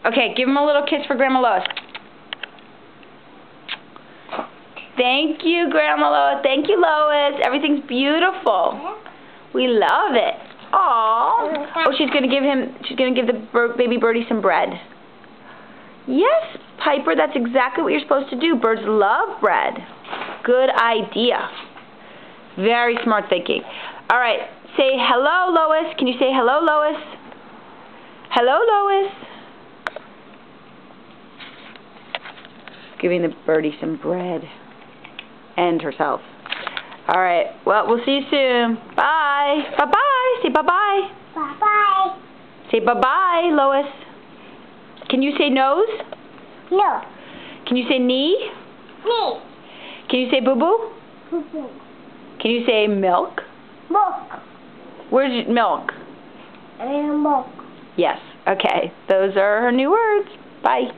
Okay, give him a little kiss for Grandma Lois. Thank you, Grandma Lois. Thank you, Lois. Everything's beautiful. We love it. Aww. Oh, she's gonna give the baby birdie some bread. Yes, Piper, that's exactly what you're supposed to do. Birds love bread. Good idea. Very smart thinking. All right, say hello, Lois. Can you say hello, Lois? Hello, Lois. Giving the birdie some bread. And herself. All right, well, we'll see you soon. Bye. Bye-bye. Say bye-bye. Bye-bye. Say bye-bye, Lois. Can you say nose? No. Can you say knee? Me. Can you say boo-boo? Boo-boo. Can you say milk? Milk. Where's your milk? Milk. Yes. Okay. Those are her new words. Bye.